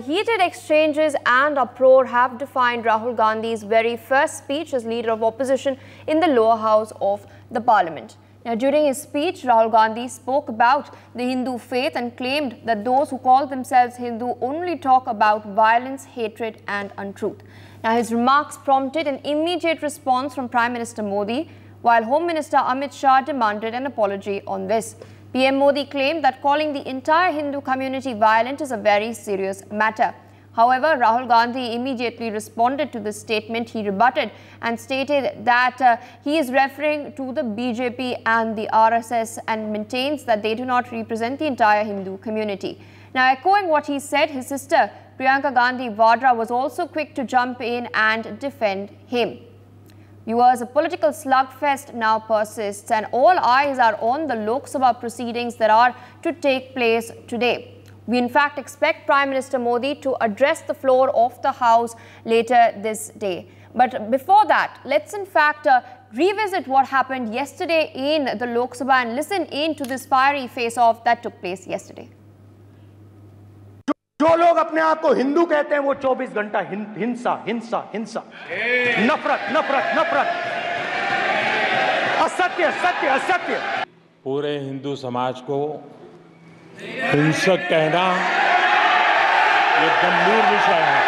Heated exchanges and uproar have defined Rahul Gandhi's very first speech as leader of opposition in the lower house of the parliament. Now, during his speech, Rahul Gandhi spoke about the Hindu faith and claimed that those who call themselves Hindu only talk about violence, hatred and untruth. Now, his remarks prompted an immediate response from Prime Minister Modi, while Home Minister Amit Shah demanded an apology on this. PM Modi claimed that calling the entire Hindu community violent is a very serious matter. However, Rahul Gandhi immediately responded to this statement. He rebutted and stated that he is referring to the BJP and the RSS and maintains that they do not represent the entire Hindu community. Now, echoing what he said, his sister Priyanka Gandhi Vadra was also quick to jump in and defend him. Viewers, a political slugfest now persists and all eyes are on the Lok Sabha proceedings that are to take place today. We in fact expect Prime Minister Modi to address the floor of the House later this day. But before that, let's in fact revisit what happened yesterday in the Lok Sabha and listen in to this fiery face-off that took place yesterday. जो लोग अपने आप को हिंदू कहते हैं वो 24 घंटा हिंसा हिंसा हिंसा नफरत नफरत नफरत असत्य सत्य असत्य पूरे हिंदू समाज को हिंसक कहना ये गंभीर विषय है.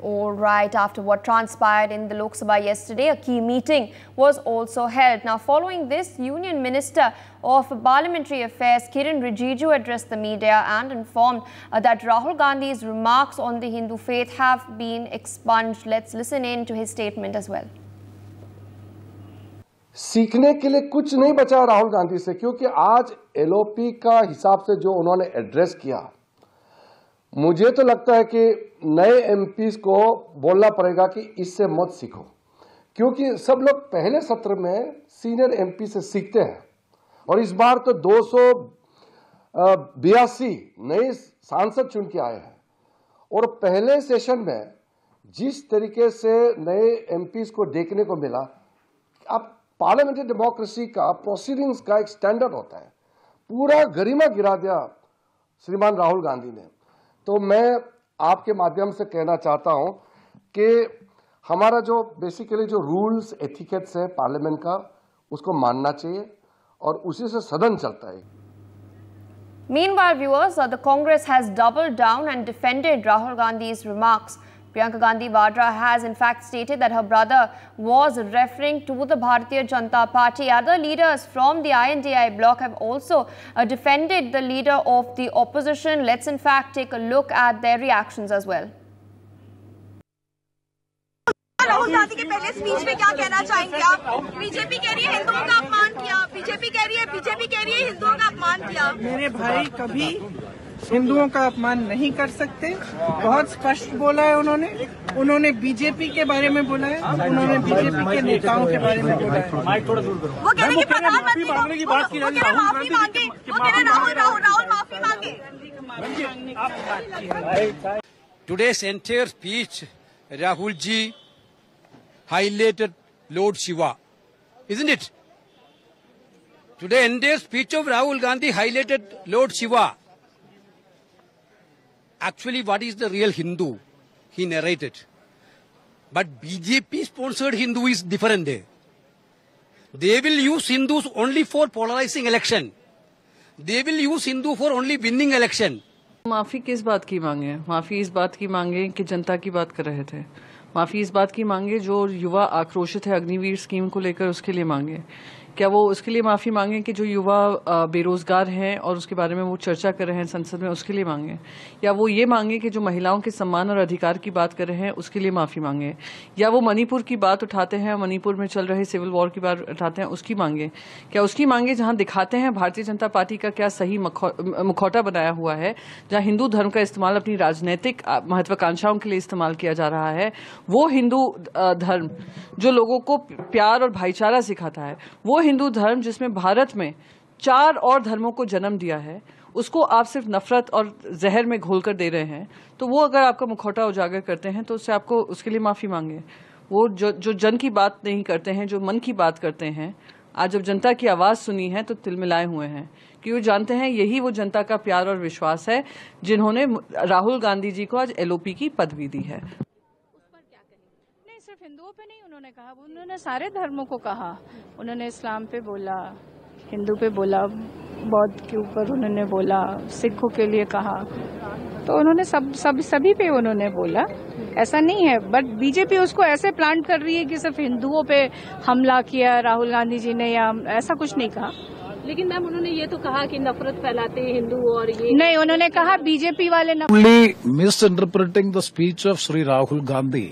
All right, after what transpired in the Lok Sabha yesterday, a key meeting was also held. Now, following this, Union Minister of Parliamentary Affairs Kiren Rijiju addressed the media and informed that Rahul Gandhi's remarks on the Hindu faith have been expunged. Let's listen in to his statement as well. सीखने के लिए कुछ नहीं बचा राहुल गांधी से, क्योंकि आज LOP का हिसाब से जो उन्होंने एड्रेस किया, मुझे तो लगता है कि नए एमपीज को बोलना पड़ेगा कि इससे मत सीखो, क्योंकि सब लोग पहले सत्र में सीनियर एमपी से सीखते हैं और इस बार तो 282 नए सांसद चुन के आए हैं और पहले सेशन में जिस तरीके से नए एमपीज को देखने को मिला, अब पार्लियामेंट्री डेमोक्रेसी का प्रोसीडिंग्स का एक स्टैंडर्ड होता है, पूरा गरिमा गिरा दिया श्रीमान राहुल गांधी ने. तो मैं आपके माध्यम से कहना चाहता हूं कि हमारा जो बेसिकली जो रूल्स एथिकेट्स है पार्लियामेंट का, उसको मानना चाहिए और उसी से सदन चलता है. Meanwhile, viewers, the Congress has doubled down and defended Rahul Gandhi's remarks. Priyanka Gandhi Vadra has in fact stated that her brother was referring to the Bharatiya Janata Party. Other leaders from the INDI bloc have also defended the leader of the opposition. Let's in fact take a look at their reactions as well. Rahul Gandhi के पहले speech में क्या कहना चाहेंगे आप? BJP कह रही है हिंदुओं का अपमान किया, बीजेपी कह रही है हिंदुओं का अपमान किया. मेरे भाई कभी हिंदुओं का अपमान नहीं कर सकते. बहुत स्पष्ट बोला है उन्होंने बीजेपी के बारे में बोला है, उन्होंने बीजेपी के नेताओं के बारे में बोला है. वो कह रहे हैं कि प्रधानमंत्री माफी मांगे, वो कह रहे राहुल माफी मांगे. Today's entire speech, Rahul ji highlighted Lord Shiva, isn't it? Today's entire speech of Rahul Gandhi highlighted Lord Shiva. Actually, what is the real Hindu? He narrated. But BJP-sponsored Hindu is different. They will use Hindus only for polarizing election. They will use Hindu for only winning election. माफी किस बात की मांगे? माफी इस बात की मांगे कि जनता की बात कर रहे थे. माफी इस बात की मांगे जो युवा आक्रोशित है अग्निवीर स्कीम को लेकर, उसके लिए मांगे. क्या वो उसके लिए माफी मांगे कि जो युवा बेरोजगार हैं और उसके बारे में वो चर्चा कर रहे हैं संसद में, उसके लिए मांगे? या वो ये मांगे कि जो महिलाओं के सम्मान और अधिकार की बात कर रहे हैं उसके लिए माफी मांगे? या वो मणिपुर की बात उठाते हैं, मणिपुर में चल रहे सिविल वॉर की बात उठाते हैं, उसकी मांगे? क्या उसकी मांगे जहां दिखाते हैं भारतीय जनता पार्टी का क्या सही मुखौटा बनाया हुआ है, जहां हिंदू धर्म का इस्तेमाल अपनी राजनीतिक महत्वाकांक्षाओं के लिए इस्तेमाल किया जा रहा है? वो हिंदू धर्म जो लोगों को प्यार और भाईचारा सिखाता है, वो हिंदू धर्म जिसमें भारत में 4 और धर्मों को जन्म दिया है, उसको आप सिर्फ नफरत और जहर में घोलकर दे रहे हैं. तो वो अगर आपका मुखौटा उजागर करते हैं तो उससे आपको उसके लिए माफी मांगे. वो जो जन की बात नहीं करते हैं, जो मन की बात करते हैं, आज जब जनता की आवाज़ सुनी है तो तिलमिलाए हुए हैं, कि वो जानते हैं यही वो जनता का प्यार और विश्वास है जिन्होंने राहुल गांधी जी को आज LOP की पदवी दी है। नहीं, सिर्फ हिंदुओं पे नहीं उन्होंने कहा, उन्होंने सारे धर्मों को कहा। उन्होंने इस्लाम पे बोला, हिंदू पे बोला, बौद्ध के ऊपर उन्होंने बोला, सिखों के लिए कहा, तो उन्होंने सभी पे उन्होंने बोला। ऐसा नहीं है, बट बीजेपी उसको ऐसे प्लांट कर रही है कि सिर्फ हिंदुओं पे हमला किया राहुल गांधी जी ने, या ऐसा कुछ नहीं कहा। लेकिन मैम उन्होंने ये तो कहा कि नफरत फैलाते हैं हिंदू, और ये नहीं, उन्होंने कहा बीजेपी वाले only misinterpreting the speech of Sri Rahul Gandhi.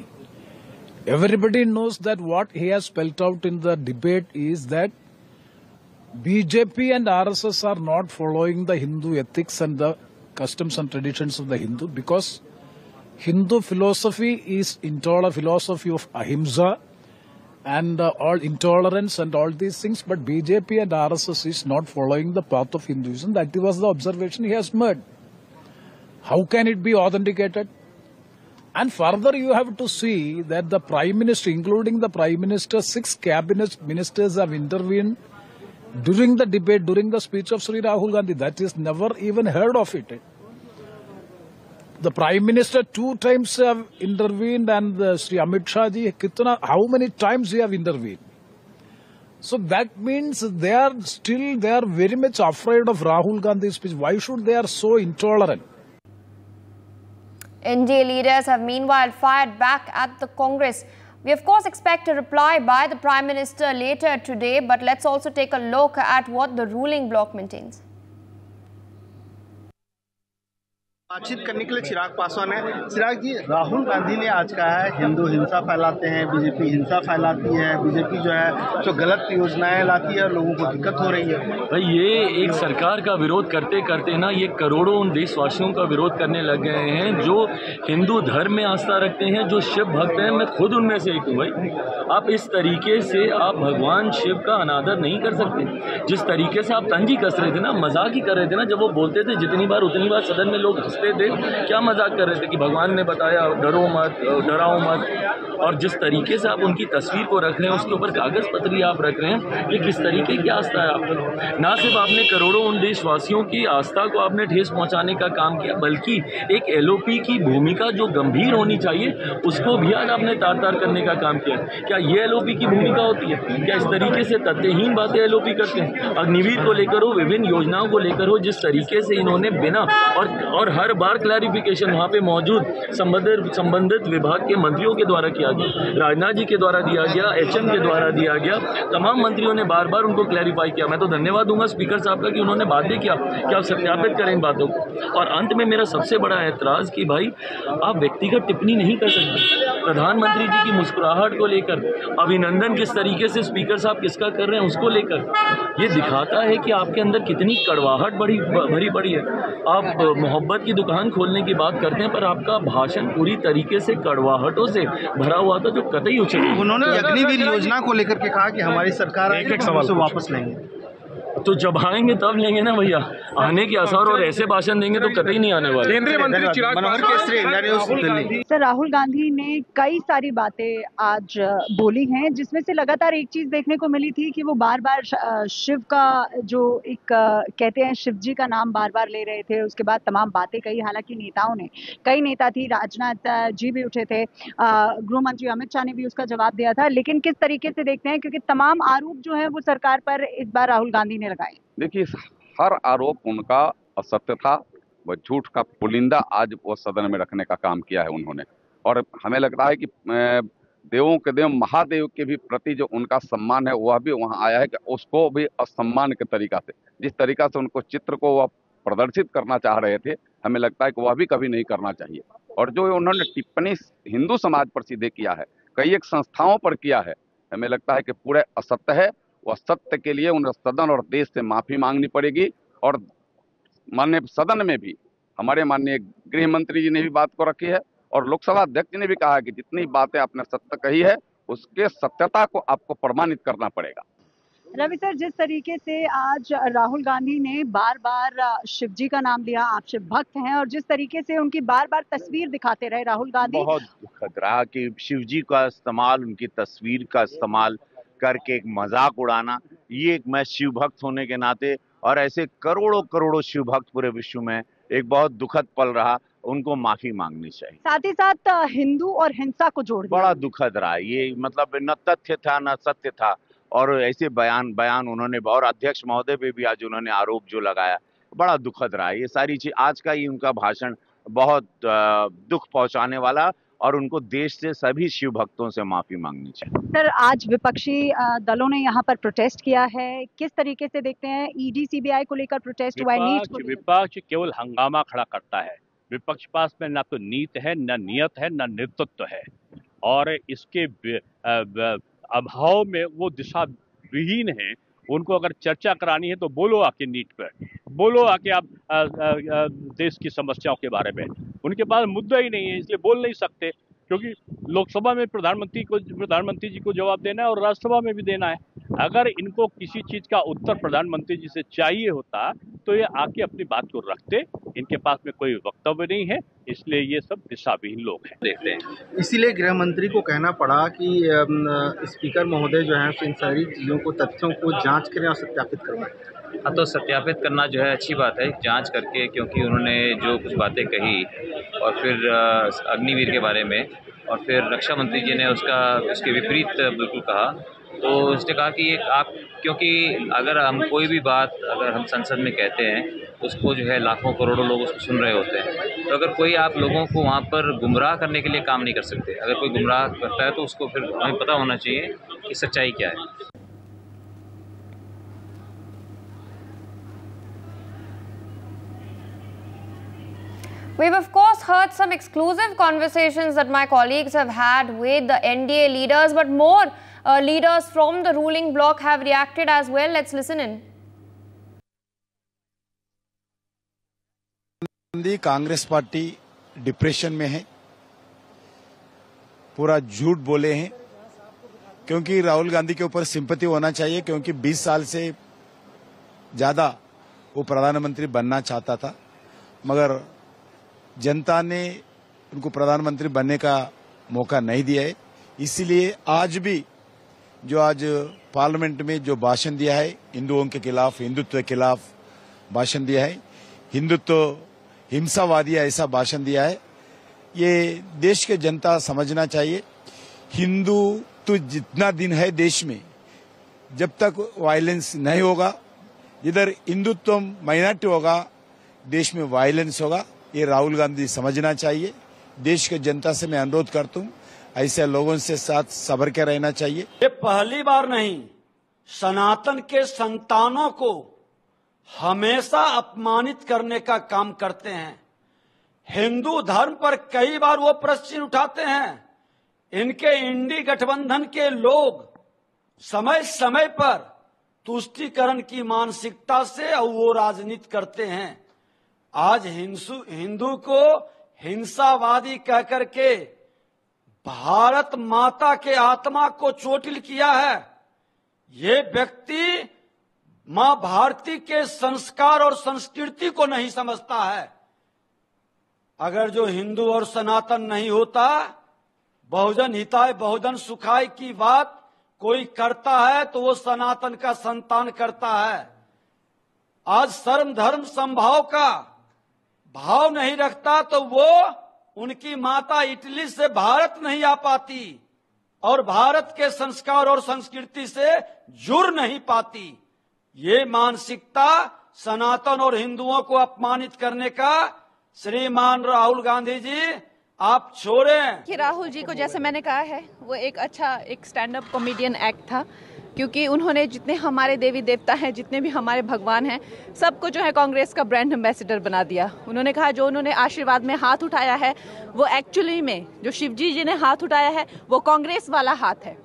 Everybody knows that what he has spelled out in the debate is that BJP and RSS are not following the Hindu ethics and the customs and traditions of the Hindu, because Hindu philosophy is philosophy of ahimsa and all intolerance and all these things, but BJP and RSS is not following the path of Hinduism. That was the observation he has made. How can it be authenticated? And further, you have to see that the Prime Minister, including the Prime Minister, 6 cabinet ministers have intervened during the debate, during the speech of Sri Rahul Gandhi. That is never even heard of it. The Prime Minister 2 times have intervened, and Sri Amit Shah ji, how many times he have intervened? So that means they are very much afraid of Rahul Gandhi's speech. Why should they are so intolerant? NDA leaders have meanwhile fired back at the Congress. We of course expect a reply by the Prime Minister later today, but let's also take a look at what the ruling bloc maintains. बातचीत करने के लिए चिराग पासवान है। चिराग जी, राहुल गांधी ने आज कहा है हिंदू हिंसा फैलाते हैं, बीजेपी हिंसा फैलाती है, बीजेपी जो है जो गलत योजनाएं लाती है और लोगों को दिक्कत हो रही है। भाई ये एक सरकार का विरोध करते करते ना ये करोड़ों देशवासियों का विरोध करने लग गए हैं जो हिंदू धर्म में आस्था रखते हैं, जो शिव भक्त हैं। मैं खुद उनमें से एक हूँ। भाई आप इस तरीके से आप भगवान शिव का अनादर नहीं कर सकते। जिस तरीके से आप तंजी कस रहे थे ना, मजाक ही कर रहे थे ना, जब वो बोलते थे जितनी बार उतनी बार सदन में लोग हंसते थे, क्या मजाक कर रहे थे कि भगवान ने बताया डरो मत, डराओ मत। और जिस तरीके से आप उनकी तस्वीर को रख रहे हैं, उसके ऊपर कागज पत्री आप रख रहे हैं, ये किस तरीके की आस्था है आपकी? ना सिर्फ आपने करोड़ों उन देशवासियों की आस्था को आपने ठेस पहुंचाने का काम किया, बल्कि एक LOP की भूमिका जो गंभीर होनी चाहिए उसको भी आज आपने तार तार करने का काम किया। क्या ये LOP की भूमिका होती है? क्या इस तरीके से तथ्यहीन बातें LOP करते हैं? अग्निवीर को लेकर हो, विभिन्न योजनाओं को लेकर हो, जिस तरीके से इन्होंने बिना और हर बार क्लैरिफिकेशन वहाँ पे मौजूद संबंधित विभाग के मंत्रियों के द्वारा किया गया, राजनाथ जी के द्वारा दिया गया, HM के द्वारा दिया गया, तमाम मंत्रियों ने बार बार उनको क्लैरिफाई किया। मैं तो धन्यवाद दूंगा स्पीकर साहब का कि उन्होंने बातें किया कि आप सत्यापित करें इन बातों को। और अंत में मेरा सबसे बड़ा ऐतराज़ कि भाई आप व्यक्तिगत टिप्पणी नहीं कर सकते। प्रधानमंत्री जी की मुस्कुराहट को लेकर अभिनंदन किस तरीके से स्पीकर साहब किसका कर रहे हैं उसको लेकर, ये दिखाता है कि आपके अंदर कितनी कड़वाहट भरी पड़ी है। आप मोहब्बत की दुकान खोलने की बात करते हैं, पर आपका भाषण पूरी तरीके से कड़वाहटों से भरा हुआ था, जो कतई उचित नहीं। उन्होंने अग्निवीर योजना को लेकर के कहा कि हमारी सरकार एक सवाल से वापस लेंगे। तो जब आएंगे तब लेंगे ना भैया, आने के आसार और ऐसे भाषण देंगे तो कतई नहीं आने वाले। केंद्रीय मंत्री चिराग पासवान। सर, राहुल गांधी ने कई सारी बातें आज बोली हैं, जिसमें से लगातार एक चीज देखने को मिली थी कि वो बार बार शिव का जो एक कहते हैं शिव जी का नाम बार बार ले रहे थे। उसके बाद तमाम बातें कही, हालांकि नेताओं ने, कई नेता थी, राजनाथ जी भी उठे थे, गृह मंत्री अमित शाह ने भी उसका जवाब दिया था। लेकिन किस तरीके से देखते हैं, क्योंकि तमाम आरोप जो है वो सरकार पर इस बार राहुल गांधी ने लगाए। देखिए, हर आरोप उनका असत्य था, वह झूठ का पुलिंदा आज वो सदन में रखने का काम किया है उन्होंने। और हमें लगता है कि देवों के देव महादेव के भी प्रति जो उनका सम्मान है वह भी वहाँ आया है कि उसको भी असम्मान के तरीका से, जिस तरीका से उनको चित्र को वह प्रदर्शित करना चाह रहे थे, हमें लगता है कि वह भी कभी नहीं करना चाहिए। और जो उन्होंने टिप्पणी हिंदू समाज पर सीधे किया है, कई एक संस्थाओं पर किया है, हमें लगता है कि पूरे असत्य है। वह सत्य के लिए उन्हें सदन और देश से माफी मांगनी पड़ेगी। और माननीय सदन में भी हमारे माननीय गृह मंत्री जी ने भी बात को रखी है, और लोकसभा अध्यक्ष जी ने भी कहा है कि जितनी बातें आपने सत्य कही है उसके सत्यता को आपको प्रमाणित करना पड़ेगा। रवि सर, जिस तरीके से आज राहुल गांधी ने बार बार शिव जी का नाम लिया, आप शिव भक्त हैं, और जिस तरीके से उनकी बार बार तस्वीर दिखाते रहे राहुल गांधी, बहुत दुखद रहा कि शिव जी का इस्तेमाल, उनकी तस्वीर का इस्तेमाल करके एक मजाक उड़ाना, ये मैं शिव भक्त होने के नाते और ऐसे करोड़ों करोड़ों शिव भक्त पूरे विश्व में एक बहुत दुखद पल रहा, उनको माफी मांगनी चाहिए। साथ ही साथ हिंदू और हिंसा को जोड़ दिया। बड़ा दुखद रहा ये, मतलब न तथ्य था न सत्य था, और ऐसे बयान उन्होंने, और अध्यक्ष महोदय पे भी आज उन्होंने आरोप जो लगाया, बड़ा दुखद रहा ये सारी चीज। आज का ये उनका भाषण बहुत दुख पहुंचाने वाला, और उनको देश से सभी शिव भक्तों से माफी मांगनी चाहिए। सर, आज विपक्षी दलों ने यहाँ पर प्रोटेस्ट किया है, किस तरीके से देखते हैं? ईडी सीबीआई को लेकर प्रोटेस्ट हुआ है। विपक्ष केवल हंगामा खड़ा करता है। विपक्ष पास में ना तो नीति है, ना नियत है, ना नेतृत्व है, और इसके अभाव में वो दिशा विहीन है। उनको अगर चर्चा करानी है तो बोलो आके नीट पर, बोलो आके आप देश की समस्याओं के बारे में। उनके पास मुद्दा ही नहीं है, इसलिए बोल नहीं सकते, क्योंकि लोकसभा में प्रधानमंत्री जी को जवाब देना है और राज्यसभा में भी देना है। अगर इनको किसी चीज का उत्तर प्रधानमंत्री जी से चाहिए होता तो ये आके अपनी बात को रखते। इनके पास में कोई वक्तव्य नहीं है, इसलिए ये सब दिशाविहीन लोग हैं। देखते हैं, इसीलिए गृह मंत्री को कहना पड़ा कि स्पीकर महोदय जो है इन सारी चीज़ों को, तथ्यों को जांच करें और सत्यापित करवाएं। हाँ, तो सत्यापित करना जो है अच्छी बात है, जांच करके, क्योंकि उन्होंने जो कुछ बातें कही और फिर अग्निवीर के बारे में, और फिर रक्षा मंत्री जी ने उसके विपरीत बिल्कुल कहा। तो उसने कहा कि आप, क्योंकि अगर हम कोई भी बात अगर हम संसद में कहते हैं उसको जो है लाखों करोड़ों लोग उसको सुन रहे होते हैं, तो अगर कोई आप लोगों को वहाँ पर गुमराह करने के लिए काम नहीं कर सकते। अगर कोई गुमराह करता है तो उसको फिर हमें पता होना चाहिए कि सच्चाई क्या है। We've of course heard some exclusive conversations that my colleagues have had with the NDA leaders, but more leaders from the ruling bloc have reacted as well. Let's listen in. Congress party depression में है, पूरा झूठ बोले हैं, क्योंकि राहुल गांधी के ऊपर sympathy होना चाहिए, क्योंकि 20 साल से ज्यादा वो प्रधानमंत्री बनना चाहता था, मगर जनता ने उनको प्रधानमंत्री बनने का मौका नहीं दिया है। इसीलिए आज भी जो आज पार्लियामेंट में जो भाषण दिया है, हिंदुओं के खिलाफ, हिंदुत्व के खिलाफ भाषण दिया है, हिंदुत्व हिंसावादी ऐसा भाषण दिया है, ये देश के जनता समझना चाहिए। हिंदू तो जितना दिन है देश में, जब तक वायलेंस नहीं होगा, इधर हिंदुत्व माइनॉरिटी होगा, देश में वायलेंस होगा। ये राहुल गांधी समझना चाहिए। देश के जनता से मैं अनुरोध करता हूँ, ऐसे लोगों से साथ सबर के रहना चाहिए। ये पहली बार नहीं, सनातन के संतानों को हमेशा अपमानित करने का काम करते हैं। हिंदू धर्म पर कई बार वो प्रश्न उठाते हैं। इनके इंडी गठबंधन के लोग समय समय पर तुष्टीकरण की मानसिकता से वो राजनीति करते हैं। आज हिंदू को हिंसावादी कहकर के भारत माता के आत्मा को चोटिल किया है। ये व्यक्ति मां भारती के संस्कार और संस्कृति को नहीं समझता है। अगर जो हिंदू और सनातन नहीं होता, बहुजन हिताय बहुजन सुखाय की बात कोई करता है तो वो सनातन का संतान करता है। आज सर्व धर्म समभाव का भाव नहीं रखता तो वो उनकी माता इटली से भारत नहीं आ पाती और भारत के संस्कार और संस्कृति से जुड़ नहीं पाती। ये मानसिकता सनातन और हिंदुओं को अपमानित करने का श्रीमान राहुल गांधी जी आप छोड़ें। कि राहुल जी को, जैसे मैंने कहा है, वो एक अच्छा एक स्टैंड अप कॉमेडियन एक्ट था, क्योंकि उन्होंने जितने हमारे देवी देवता हैं, जितने भी हमारे भगवान हैं, सबको जो है कांग्रेस का ब्रांड एम्बेसडर बना दिया। उन्होंने कहा जो उन्होंने आशीर्वाद में हाथ उठाया है वो एक्चुअली में जो शिवजी जी ने हाथ उठाया है वो कांग्रेस वाला हाथ है।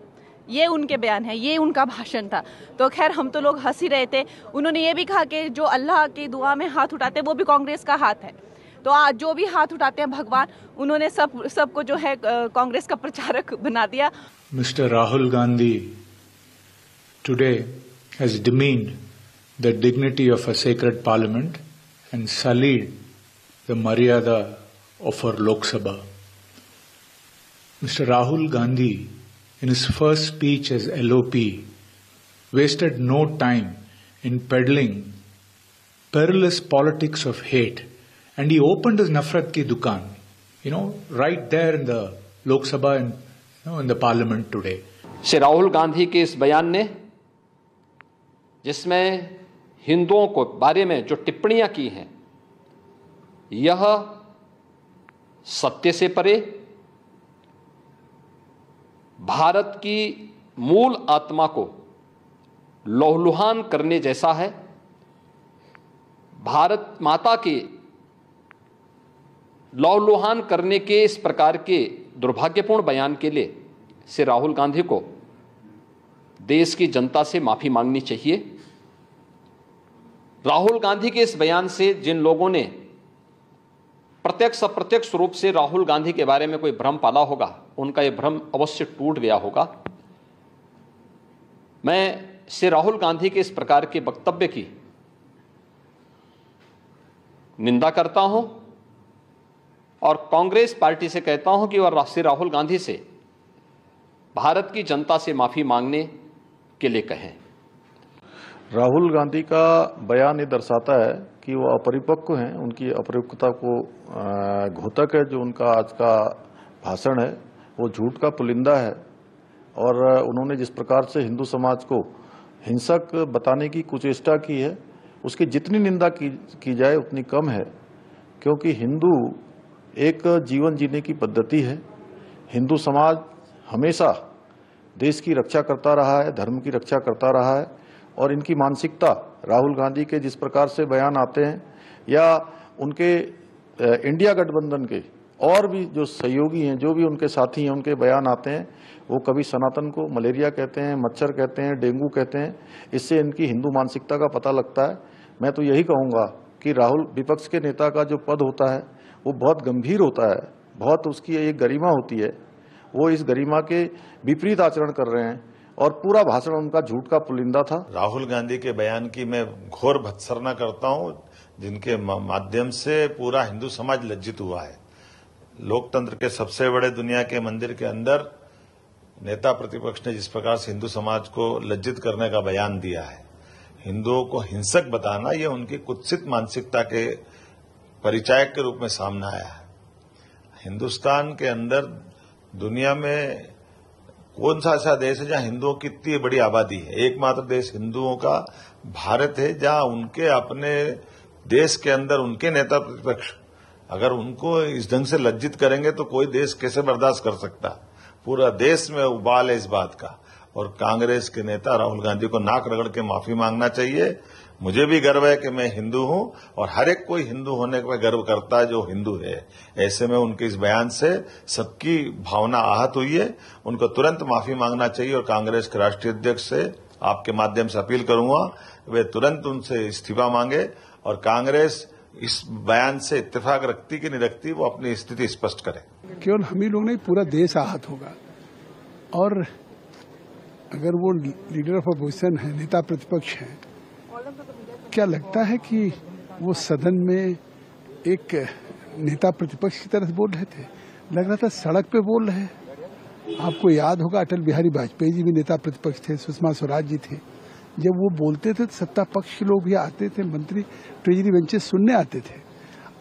ये उनके बयान है, ये उनका भाषण था। तो खैर हम तो लोग हंस ही रहे थे। उन्होंने ये भी कहा कि जो अल्लाह की दुआ में हाथ उठाते हैं वो भी कांग्रेस का हाथ है। तो आज जो भी हाथ उठाते हैं भगवान, उन्होंने सबको जो है कांग्रेस का प्रचारक बना दिया। Mister Rahul Gandhi today has demeaned the dignity of a sacred parliament and sullied the maryada of our Lok Sabha. Mr. Rahul Gandhi, in his first speech as LOP, wasted no time in peddling perilous politics of hate. And he opened his nafrat ki dukaan, right there in the Lok Sabha and in the parliament today. Shri Rahul Gandhi के इस बयान ने, जिसमें हिंदुओं को बारे में जो टिप्पणियां की हैं, यह सत्य से परे भारत की मूल आत्मा को लहूलुहान करने जैसा है। भारत माता के लहूलुहान करने के इस प्रकार के दुर्भाग्यपूर्ण बयान के लिए श्री राहुल गांधी को देश की जनता से माफी मांगनी चाहिए। राहुल गांधी के इस बयान से जिन लोगों ने प्रत्यक्ष अप्रत्यक्ष रूप से राहुल गांधी के बारे में कोई भ्रम पाला होगा, उनका यह भ्रम अवश्य टूट गया होगा। मैं श्री राहुल गांधी के इस प्रकार के वक्तव्य की निंदा करता हूं और कांग्रेस पार्टी से कहता हूं कि वह श्री राहुल गांधी से भारत की जनता से माफी मांगने के लिए कहें। राहुल गांधी का बयान ये दर्शाता है कि वो अपरिपक्व हैं, उनकी अपरिपक्वता को घोतक है। जो उनका आज का भाषण है वो झूठ का पुलिंदा है और उन्होंने जिस प्रकार से हिंदू समाज को हिंसक बताने की कुचेष्टा की है, उसकी जितनी निंदा की जाए उतनी कम है, क्योंकि हिंदू एक जीवन जीने की पद्धति है। हिंदू समाज हमेशा देश की रक्षा करता रहा है, धर्म की रक्षा करता रहा है और इनकी मानसिकता राहुल गांधी के जिस प्रकार से बयान आते हैं या उनके इंडिया गठबंधन के और भी जो सहयोगी हैं, जो भी उनके साथी हैं, उनके बयान आते हैं, वो कभी सनातन को मलेरिया कहते हैं, मच्छर कहते हैं, डेंगू कहते हैं। इससे इनकी हिंदू मानसिकता का पता लगता है। मैं तो यही कहूँगा कि राहुल विपक्ष के नेता का जो पद होता है वो बहुत गंभीर होता है, बहुत उसकी एक गरिमा होती है। वो इस गरिमा के विपरीत आचरण कर रहे हैं और पूरा भाषण उनका झूठ का पुलिंदा था। राहुल गांधी के बयान की मैं घोर भत्सना करता हूं, जिनके माध्यम से पूरा हिंदू समाज लज्जित हुआ है। लोकतंत्र के सबसे बड़े दुनिया के मंदिर के अंदर नेता प्रतिपक्ष ने जिस प्रकार से हिंदू समाज को लज्जित करने का बयान दिया है, हिंदुओं को हिंसक बताना, ये उनकी कुत्सित मानसिकता के परिचायक के रूप में सामने आया है। हिंदुस्तान के अंदर दुनिया में कौन सा ऐसा देश है जहां हिंदुओं की इतनी बड़ी आबादी है? एकमात्र देश हिंदुओं का भारत है, जहां उनके अपने देश के अंदर उनके नेता प्रतिपक्ष अगर उनको इस ढंग से लज्जित करेंगे तो कोई देश कैसे बर्दाश्त कर सकता? पूरा देश में उबाल है इस बात का। और कांग्रेस के नेता राहुल गांधी को नाक रगड़ के माफी मांगना चाहिए। मुझे भी गर्व है कि मैं हिंदू हूं और हर एक कोई हिंदू होने पर गर्व करता है जो हिंदू है। ऐसे में उनके इस बयान से सबकी भावना आहत हुई है। उनको तुरंत माफी मांगना चाहिए और कांग्रेस के राष्ट्रीय अध्यक्ष से आपके माध्यम से अपील करूंगा वे तुरंत उनसे इस्तीफा मांगे और कांग्रेस इस बयान से इत्तेफाक रखती कि नहीं रखती, वो अपनी स्थिति स्पष्ट करे। केवल हम ही लोग नहीं, पूरा देश आहत होगा। और अगर वो लीडर ऑफ अपोजिशन है, नेता प्रतिपक्ष है, क्या लगता है कि वो सदन में एक नेता प्रतिपक्ष की तरह बोल रहे थे? लग रहा था सड़क पे बोल रहे हैं। आपको याद होगा अटल बिहारी वाजपेयी जी भी नेता प्रतिपक्ष थे, सुषमा स्वराज जी थे। जब वो बोलते थे तो सत्ता पक्ष के लोग भी आते थे, मंत्री ट्रेजरी बेंचेस सुनने आते थे।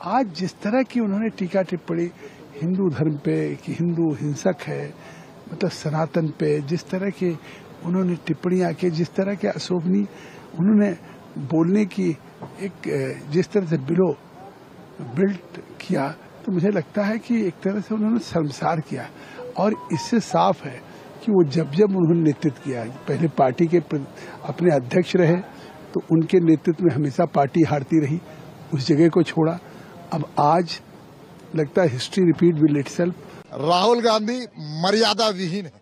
आज जिस तरह की उन्होंने टीका टिप्पणी हिंदू धर्म पे कि हिंदू हिंसक है, मतलब सनातन पे जिस तरह के उन्होंने टिप्पणियां की, जिस तरह के अशोभनीय उन्होंने बोलने की एक जिस तरह से बिल्ट किया, तो मुझे लगता है कि एक तरह से उन्होंने शर्मसार किया। और इससे साफ है कि वो जब जब उन्होंने नेतृत्व किया, पहले पार्टी के अपने अध्यक्ष रहे तो उनके नेतृत्व में हमेशा पार्टी हारती रही, उस जगह को छोड़ा। अब आज लगता है history repeat will itself. Rahul Gandhi मर्यादा विहीन है,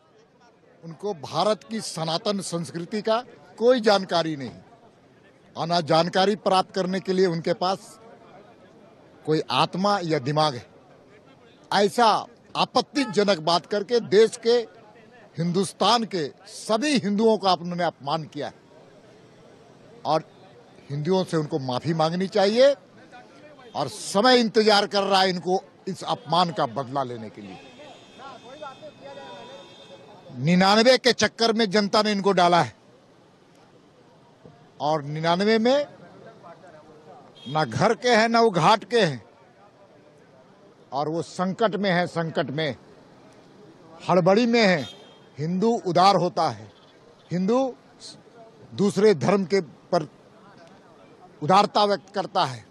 उनको भारत की सनातन संस्कृति का कोई जानकारी नहीं और ना जानकारी प्राप्त करने के लिए उनके पास कोई आत्मा या दिमाग है। ऐसा आपत्तिजनक बात करके देश के, हिंदुस्तान के सभी हिंदुओं का उन्होंने अपमान किया है और हिंदुओं से उनको माफी मांगनी चाहिए और समय इंतजार कर रहा है इनको इस अपमान का बदला लेने के लिए। 99 के चक्कर में जनता ने इनको डाला है और 99 में ना घर के हैं ना वो घाट के हैं, और वो संकट में है, संकट में हड़बड़ी में है। हिंदू उदार होता है, हिंदू दूसरे धर्म के पर उदारता व्यक्त करता है,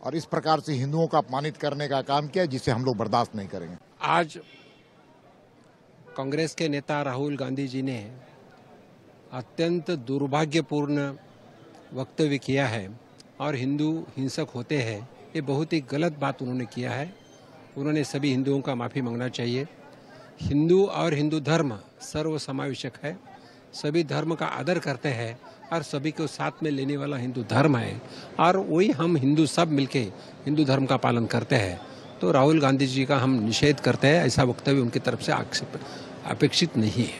और इस प्रकार से हिंदुओं को अपमानित करने का काम किया, जिसे हम लोग बर्दाश्त नहीं करेंगे। आज कांग्रेस के नेता राहुल गांधी जी ने अत्यंत दुर्भाग्यपूर्ण वक्तव्य किया है और हिंदू हिंसक होते हैं, ये बहुत ही गलत बात उन्होंने किया है। उन्होंने सभी हिंदुओं का माफ़ी मांगना चाहिए। हिंदू और हिंदू धर्म सर्व समावेशक है, सभी धर्म का आदर करते हैं और सभी को साथ में लेने वाला हिंदू धर्म है, और वही हम हिंदू सब मिलके हिंदू धर्म का पालन करते हैं। तो राहुल गांधी जी का हम निषेध करते हैं, ऐसा वक्तव्य उनकी तरफ से अपेक्षित नहीं है।